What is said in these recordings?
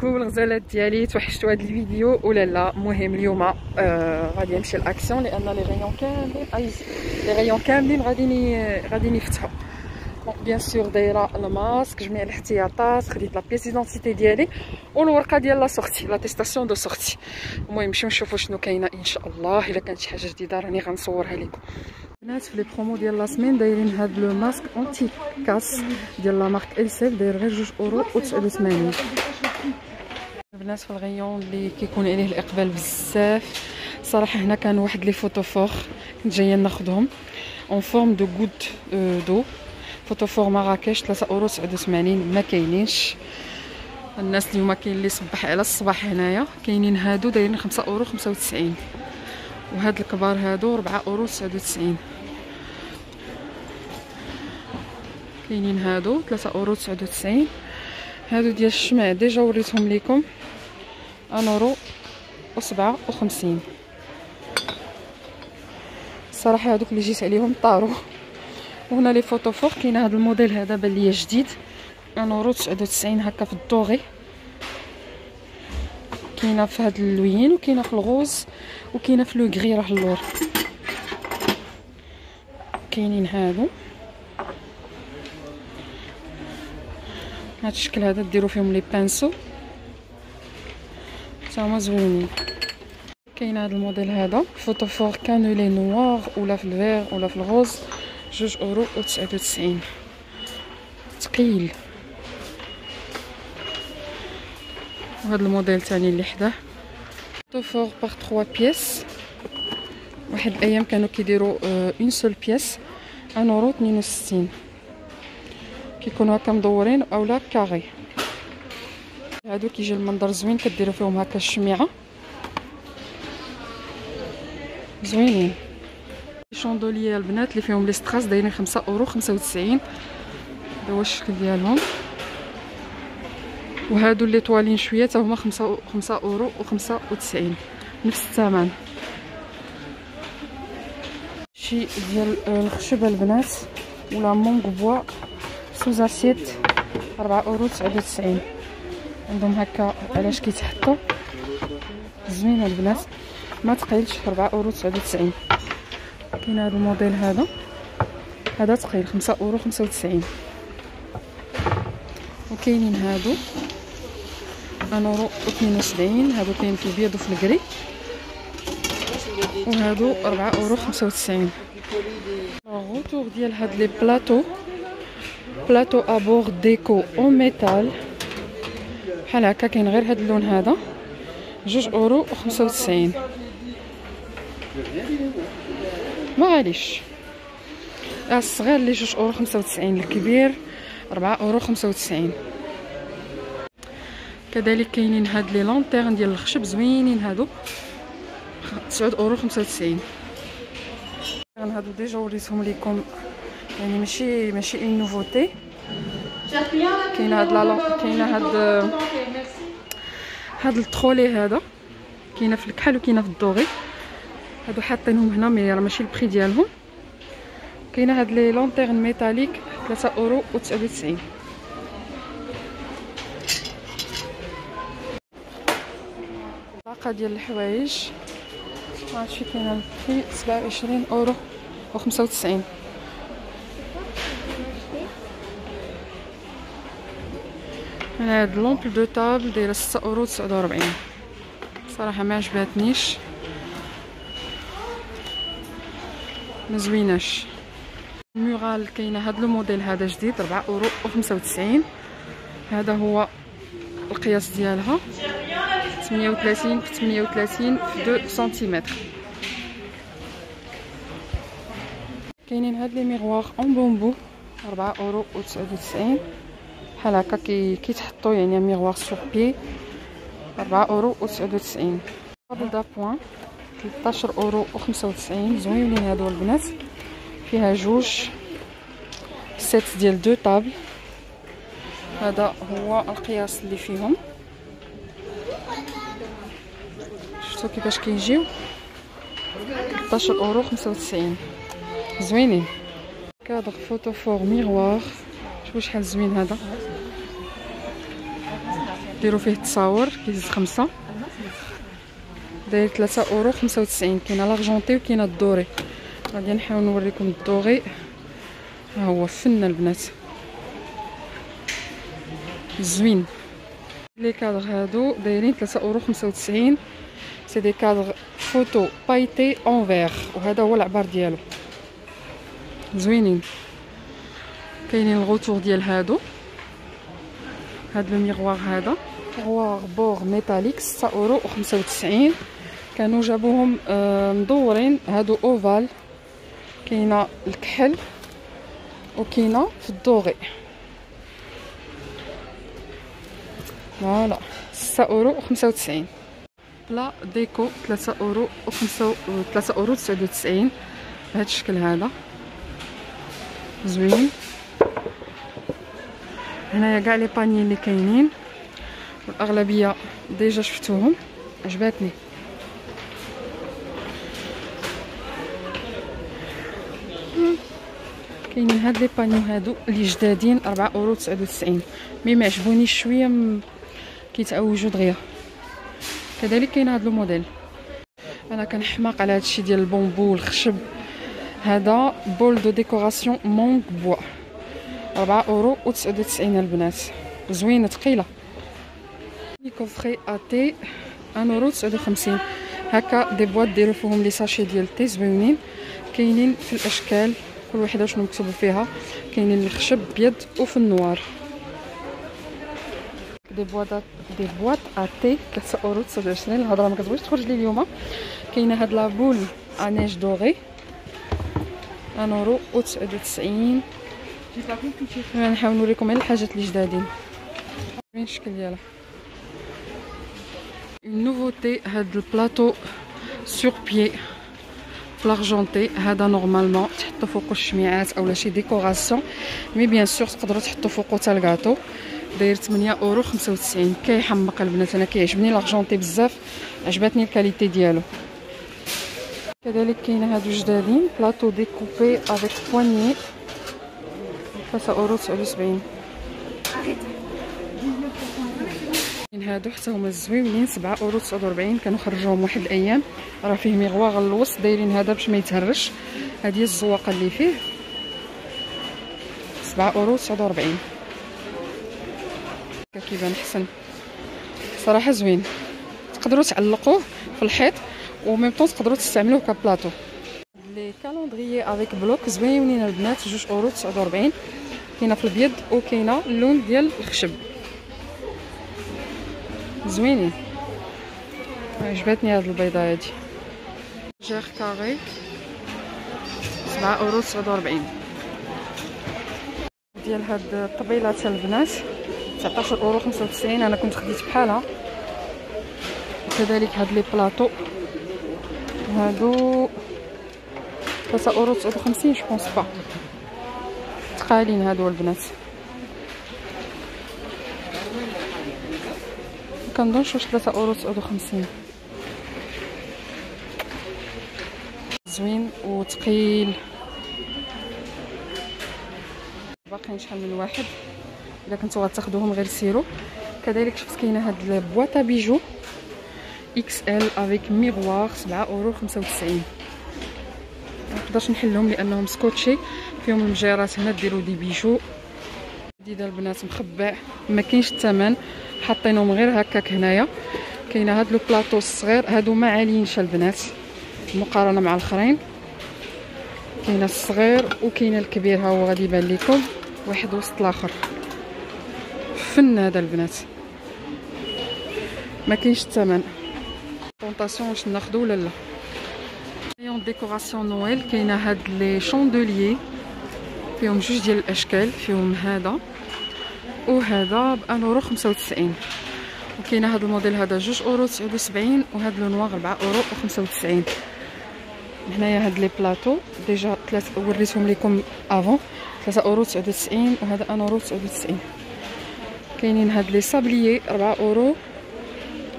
عليكم الغزالات ديالي، توحشتوا هذا الفيديو ولا لا؟ المهم اليوم غادي نمشي لاكسيون لان لي غيون كاملين غادي يفتحوا. دونك بيان سور دايره الماسك، جميع الاحتياطات، خديت لا بيس ديدونتيتي ديالي والورقه ديال لا سورتي، لا تيستاسيون دو سورتي. المهم نمشيو نشوفوا شنو كاينه ان شاء الله. الا كانت شي حاجه جديده راني غنصورها لكم. البنات في لي برومو ديال لا سمين دايرين هاد لو ماسك اونتي كاس ديال لا مارك السيف، داير غير 2 €و89. البنات في الغيون اللي كيكون عليه الاقبال بزاف صراحه. هنا كان واحد لي فوتوفور كنت جايه ناخذهم اون فورم دو غوت دو، فوتوفور مراكش 3,89 €. ما كاينينش الناس اليوم، كاين اللي صبح على الصباح هنايا. كاينين هادو دايرين 5,95 €، وهاد الكبار هادو 4,99 €. كاينين هادو 3,99 €. هادو ديال الشمع ديجا وريتهم لكم 1,57 €. الصراحه هادوك اللي جيت عليهم طاروا. وهنا لي فوتوفور كاين هذا الموديل هذا بان ليا جديد 1,99 € هكا في الدوغي. كاينه في هذا اللوين وكاينه في الغوز وكاينه في لو غري راه اللور. كاينين هادو هاد الشكل هذا ديروا فيهم لي بانسو تاهما زوينين. كاين هذا الموديل هذا فوتوفور كانولي نوار ولا في الفير ولا في الغوز 2,99 €. ثقيل. وهذا الموديل ثاني اللي حداه فوتوفور باغ 3 بياس. واحد الايام كانوا كيديروا اون سول بياس 1,62 €. كيكونوا هكا مدورين اولا كاري. هادو كيجي المنظر زوين، كديروا فيهم هكا الشميعه زوينين. شوندوليه البنات اللي فيهم لي ستراس دايرين 5,95 €. هذا هو الشكل ديالهم. وهادو اللي طوالين شويه حتى هما 5,95 €، نفس الثمن. شي ديال الخشب البنات ولا مونغ بوا سوزاسيت 4,99 €. عندهم هكا علاش كيتحطوا زوينه البنات، ما تقيلش 4,99 €. كاين هذا الموديل هذا ثقيل 5,95 €. وكاينين هادو 1,72 €. هادو كاين في البيض وفي الكري، وهادو 4,95 €. الغوتور ديال هاد لي بلاطو ابور ديكو اون ميتال بحال هكا. كاين غير هاد اللون هذا 2,95 €. ما غاليش. الصغير اللي 2,95 €، الكبير 4,95 €. كذلك كاينين هاد لي لونتيرن ديال الخشب زوينين، هادو 9,95 €. هادو ديجا وريتهم لكم، يعني ماشي اون نوفوتي. كاين هاد الترولي هذا كاينه في الكحل وكاينه في الدوغي. هادو حاطينهم هنا مي راه ماشي البري ديالهم. كاينه هاد لي لونتيرن ميتاليك 3,99 €. باقه ديال الحوايج هادشي كاينه البري 27,95 €. انا هاد لومبل دو طابل دايره 6,49 €. صراحه ما عجباتنيش، ما زويناش. المورال كاينه هاد لو موديل هذا جديد 4,95 €. هذا هو القياس ديالها 38 في 38 في 2 سنتيمتر. كاينين هاد لي ميغوار اون بومبو 4,99 €. بحال هكا كيتحطوا يعني ميغوار سور بي 4,99 €. طابل دابوان 13,95 €. زوينين هادو البنات، فيها جوج سيت ديال 2 طابل. هذا هو القياس اللي فيهم. شفتوا كيفاش كيجيو 13,95 €. زوينين. كادر فوتوفور ميغوار، شوفوا شحال زوين هذا ديروا فيه التصاور كيزيد 5 داير 3 € 95. كاينه لارجونتي وكاينه الدوري. غادي نحاول نوريكم الدوري. ها هو فنه البنات زوين. لي كادر هادو دايرين 3 € 95. سي دي كادر فوتو بايتي اون فيغ وهذا هو العبار ديالو زوينين. كاينين الغوتور ديال هادو. هاد لو ميغوار هذا ميغوار بور ميتاليك 6 € 95. كانوا جابوهم مدورين. هادو اوفال كاينه الكحل وكاينه في الدوغي. فوالا 6 € 95. بلا ديكو 3 € 99 بهذا الشكل هذا زوين. هنايا كاع لي باني اللي كاينين والاغلبيه ديجا شفتوهم عجباتني. كاينين هاد لي بانيو هادو اللي جدادين 4 € 99. مي ما عجبونيش شويه كيتعوجوا دغيا. كذلك كاين هاد لو موديل. انا كنحماق على هادشي ديال البومبو والخشب. هذا بول دو ديكوراسيون مونغ بوا 4 € 99 البنات. زوينه ثقيله. لي كوفري اتي 1 € 59. هكا دي بواط ديروا فيهم لي ساشي ديال التي زوينين. كاينين في الاشكال كل وحده شنو مكتوب فيها. كاينين الخشب بيض وفي النوار. دي بواط اتي 3 € 29. الهضره ما كتبغيش تخرج لي اليوم. كاينه هاد لابول انيج دوغي 1 € 99. نحاول نوريكم غير الحاجات اللي جدادين. وين الشكل ديالها اون نوفوتي. هاد البلاطو سور بيي فلارجونتي. هذا نورمالمون تحطوا فوقو الشميعات اولا شي ديكوراسيون. مي بيان سور تقدروا تحطوا فوقو حتى الكاطو. داير 8 € 95. كيحمق البنات. انا كيعجبني لارجونتي بزاف. عجبتني الكاليتي ديالو. كذلك كاينه هادو جدادين بلاطو ديكوبي افيك بوانيي 3 € 79. هادو حتى هما زوينين 7 € 49. كانوا خرجوهم واحد الايام. راه فيه ميغواغ الوسط دايرين هذا باش ما يتهرش. هذه الزواقه اللي فيه 7 € 49. كيبان حسن صراحه زوين. تقدروا تعلقوه في الحيط وميم طون تقدروا تستعملوه كبلاطو. لي كالندريي افيك بلوك زوينين البنات 2 € 49. كاينه في الابيض وكاينه اللون ديال الخشب زوينين. عجبتني هاد البيضه هادي. جير كاري 7 € 49. ديال هاد الطبيلات البنات 19 € 95. انا كنت خديت بحالها. وكذلك هاد لي بلاطو هادو 3 € 59 جو بونس با. تقالين هادو البنات. كنظنش واش 3 € 59. زوين وثقيل. باقيين شحال من واحد. الا كنتو غتاخدوهم غير سيرو. كذلك شفت كاينه هاد البواطه بيجو اكس ال افيك ميغوار 7 € 95. منقدرش نحلهم لانهم سكوتشي فيهم المجيرات. هنا ديروا دي بيجو جديده البنات مخبع. ما كاينش الثمن حاطينهم غير هكاك. هنايا كاينه هاد لو بلاطو الصغير. هادو ما عاليينش البنات مقارنه مع الاخرين. كاينه الصغير وكاينه الكبير. ها هو غادي يبان لكم واحد وسط الاخر. فن هذا البنات ما كاينش الثمن. طونطاسيون واش ناخذو ولا لا. ريون ديكوراسيون نويل. كاينه هاد لي شوندوليي فيهم جوج ديال الاشكال. فيهم هذا وهذا ب 1 € 95. وكاينه هاد الموديل هذا 2 € 79 وهاد لو نوار 4 € 95. هنايا هاد لي بلاطو ديجا وريتهم لكم افون 3 € 99 وهذا 1 € 99. كاينين هاد لي صابليي 4 €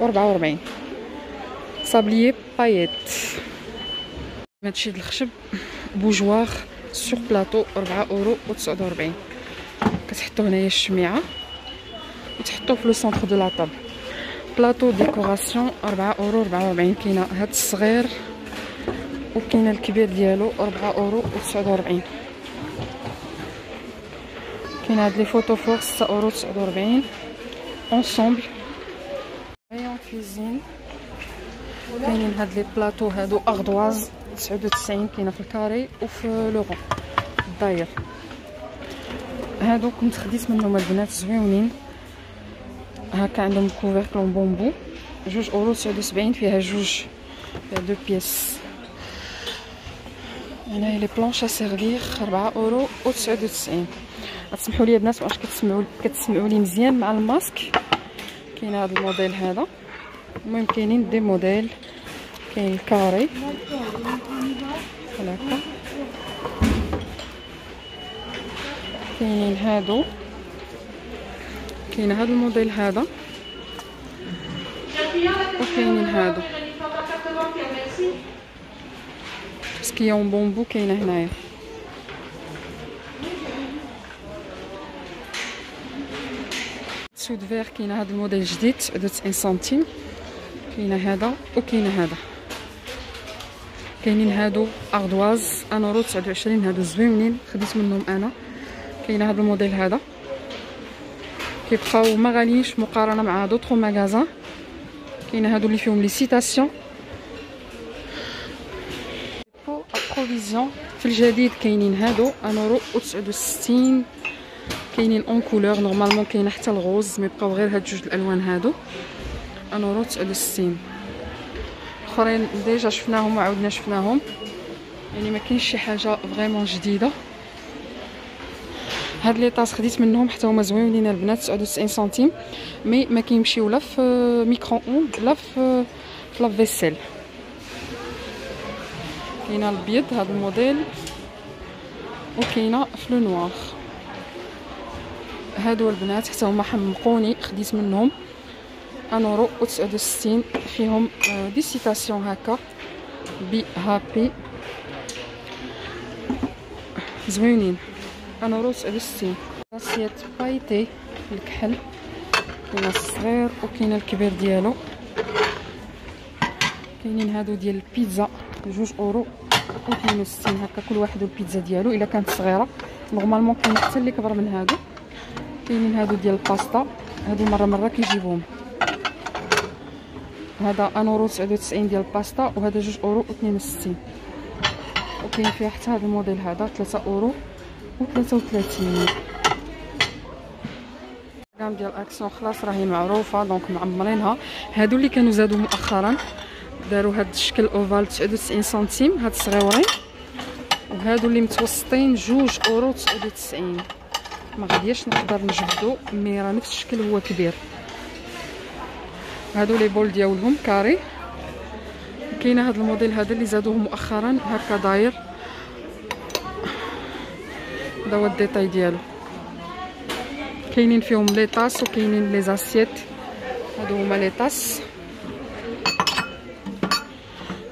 44. صابليي بايت. هادشي د الخشب بوجواغ سور بلاطو 4 € 49. كتحطوا هنايا الشميعه وتحطوه في لو سونتر دو لا طابل. بلاطو ديكوراسيون 4 €44. كاينه هاد الصغير وكاينه الكبير ديالو 4,49 €. كاينه هاد لي فوتو فور 6,49 € اونصومبل. ريون كوزين كاينين هاد لي بلاطو هادو اغدواز 99. كاينه في الكاري وفي لو رون الداير. هادو كنت خديت منهم البنات زويونين هكا، عندهم كوفركلون بومبو 2,79 €. فيها جوج، فيها دو بياس. هنايا لي بلونش اسيرفير 4,99 €. غتسمحوا لي البنات واش كتسمعوا لي مزيان مع الماسك. كاين هذا الموديل هذا. المهم كاينين دي موديل، كاين الكاري بحال هكا، كاينين هادو، كاين هذا الموديل هذا، وكاينين هادو سكيون بومبو كاينه هنايا. سود فير كاينه هذا الموديل جديد 99 سنتيم. كاينه هذا وكاينه هذا. كاينين هادو اردواز 1,29 €. هادو زوينين خديت منهم انا. كاينه هذا الموديل هذا، كيبقاو ما غاليينش مقارنه مع دوطخ ماغازان. كاينه هادو اللي فيهم لي سيتاسيون. بو ابروفيزيون في الجديد كاينين هادو 1,69 €. كاينين اون كولور نورمالمون، كاينه حتى الغوز، مي بقاو غير هاد جوج الالوان هادو 1,69 €. اخرين ديجا شفناهم وعاودنا شفناهم، يعني ما كاينش شي حاجه فريمون جديده. هاد لي طاس خديت منهم حتى هما زوينين البنات 99 سنتيم، مي ما كيمشيو لا في ميكرو اوند لا في لافيسيل. كاينه الابيض هاد الموديل وكاينه في لو نوار. هادو البنات حتى هما حمقوني، خديت منهم 1,69 €. فيهم دي سيتاسيون هكا، بي هابي، زوينين 1,69 €. اسيات بايتي الكحل، كاين الصغير وكاين الكبير ديالو. كاينين هادو ديال البيتزا 2,62 € هكا، كل واحد والبيتزا ديالو. الا كانت صغيره نورمالمون كاين حتى اللي كبر من هادو. كاينين هادو ديال الباستا، هادو مره كيجيبوهم. هذا 1,99 € ديال الباستا، وهذا 2,62 €. وكاين فيها حتى هذا الموديل هذا 3,33 €. الكام ديال اكسيون خلاص راهي معروفه، دونك معمرينها. هادو اللي كانوا زادوا مؤخرا، داروا هاد الشكل اوفال 99 سنتيم، هاد الصغيورين، وهادو اللي متوسطين 2,99 €. ما غاديش نقدر نجبدو، مي راه نفس الشكل هو كبير. هادو لي بول ديالهم كاري. كاينه هاد الموديل هذا اللي زادوه مؤخرا هكا داير، هذا هو الديتاي ديالو. كاينين فيهم لي طاس وكاينين لي زاسيت. هادو هما لي طاس،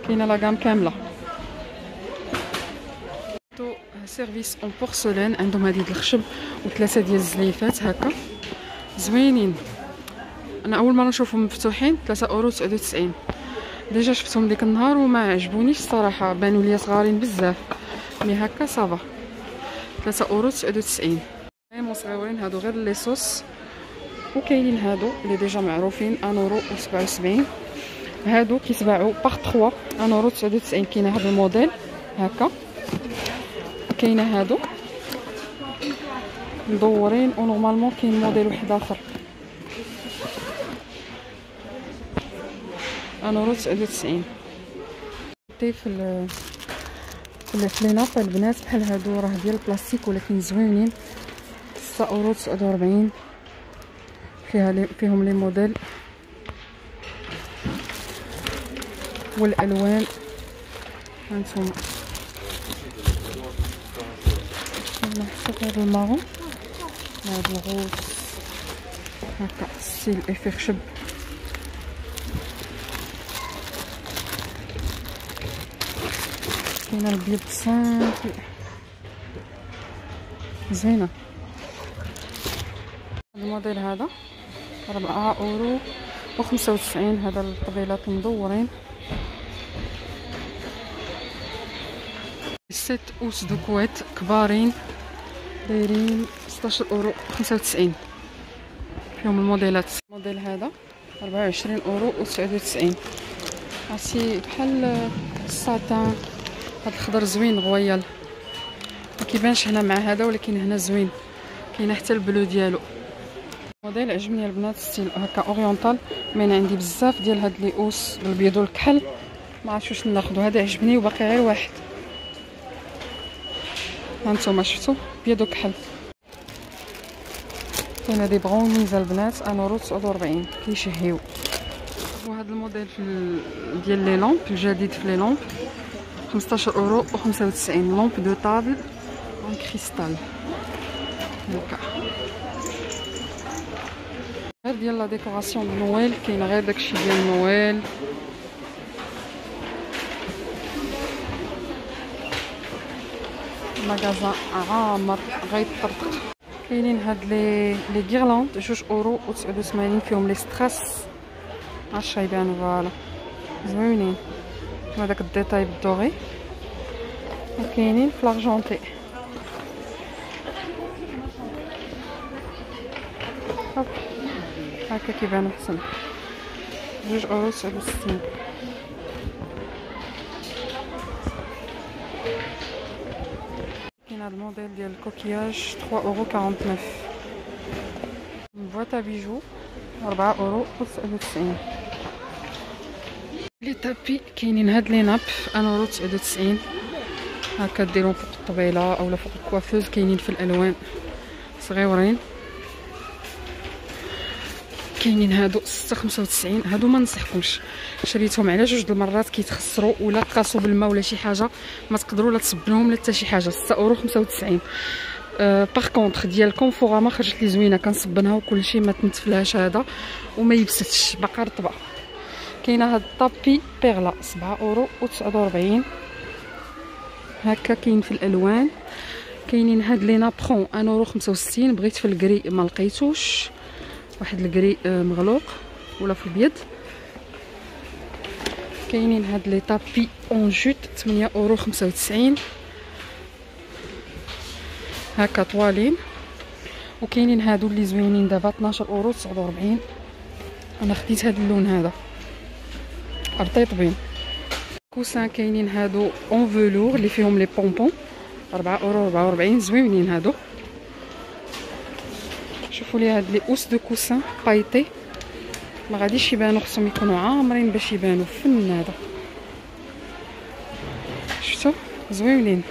كاينه لا غام كامله. سيرفيس اون بورسلين، عندهم هذه الخشب وثلاثه ديال الزليفات هكا زوينين. انا اول مره نشوفهم مفتوحين 3,99 €. ديجا شفتهم ديك النهار وما عجبونيش الصراحه، بانوا ليا صغارين بزاف، مي هكا صافا 3,99 €. فريمون صغيورين هادو، غير لي صوص. وكاينين هادو اللي ديجا معروفين 1,77 €. هادو كيتباعوا باغ 3 1,99 €. كاينه هذا الموديل هكا، كاينه هادو مدورين، ونورمالمون كاين موديل واحد اخر 1,99 €. في لي نابا البنات بحال هادو راه ديال البلاستيك ولكن زوينين 6,49 €. فيهم لي موديل والالوان هانتوما. كاين حتى هذا المارون، هذا الغوز هكا ستيل افي خشب. كاين البيض سامبل زينه. الموديل هذا 4 € و95. هذا الطبيلات المدورين. 7 أوس دو كويت كبارين دايرين 16 € و95 فيهم الموديلات. الموديل هذا 24 € و99. عرفتي بحال الساتان. هاد الخضر زوين غويال، ما كيبانش هنا مع هذا، ولكن هنا زوين. كاينه حتى البلو ديالو. الموديل عجبني البنات، ستيل هكا اورينتال. مين عندي بزاف ديال هاد لي اوس بالبيض والكحل، ما عرفتش واش ناخذ. هذا عجبني وباقي غير واحد. هانتوما شفتوا بيض وكحل. كاينه دي براونيز البنات 1,49 € كيشهيو. وهذا الموديل ديال لي لامب الجديد في لي لامب 15,95 €. لامب دو طابل ان كريستال هكا. غير ديال لا ديكوراسيون د نويل، كاين غير داكشي ديال نويل. ماغازان عامر غيطرطق. كاينين هاد لي غيرلاند 2,89 € فيهم لي ستراس. عرفتش يبانو فوالا زوينين. هذاك الديتاي بالدوغي. وكاينين في لارجونتي. هكا كيبانو حسن. 2,69 €. كاين هاد الموديل ديال الكوكياج 3,49 €. بواطا بيجو 4,99 €. لي تابي كاينين هاد لي ناب 1,99 €. هكا ديرهم فوق الطبيله اولا فوق الكوافوز. كاينين في الالوان صغيورين. كاينين هادو 6,95 €. هادو ما ننصحكمش، شريتهم على 2 المرات كيتخسروا ولا تقاسوا بالماء ولا شي حاجه ما تقدروا لا تصبنوهم لا حتى شي حاجه. 6,95 €. باغ كونطخ ديال كونفورما خرجت لي زوينه، كنصبنها وكلشي ما تنتفلاش هذا وما يبستش باقا رطبه. كاينه هاد الطابي بيرلا 7,49 €. هكا كاين في الالوان. كاينين هاد لي نابخون 1,65 €. بغيت في الكري ما لقيتوش، واحد الكري مغلوق ولا في البيض. كاينين هاد لي طابي اون جوت 8,95 €. هكا طوالين. وكاينين هادو اللي زوينين دابا 12,49 €. انا خديت هاد اللون هذا رطيطبين. كوسان كاينين هادو اون فلور اللي فيهم لي بونبون 4,44 €. زوينين هادو. شوفوا لي هاد لي اوس دو كوسان بايطي، ما غاديش يبانو، خصهم يكونوا عامرين باش يبانو. فن هذا. شفتوا زوينين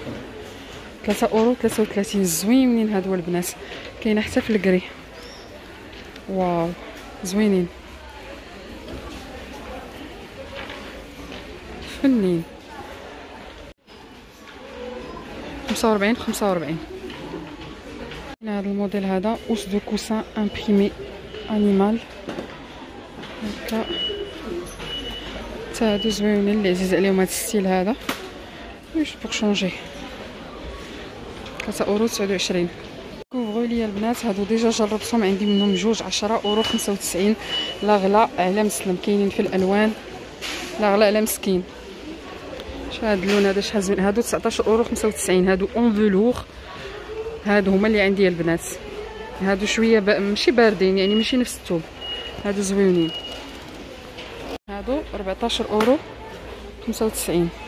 3,33 €. زوينين هادو البنات. كاينه حتى في الكري. واو زوينين فنين. 45 45. هذا الموديل هذا اوس دو كوسان امبريمي انيمال هكا. حتى هادو زوينين اللي عزيز عليهم هاد الستيل هذا. واش بوغ شونجي 3,29 €. كوفرو لي البنات هادو ديجا جربتهم، عندي منهم جوج 10,95 €. لا غلا على مسلم. كاينين في الالوان، لا غلا على مسكين. هاد اللون هذا شحال زوين. هادو 19,95 €. هادو اون فلور. هادو هما اللي عندي البنات. هادو شويه ماشي باردين، يعني ماشي نفس الثوب. هادو زوينين. هادو 14,95 €.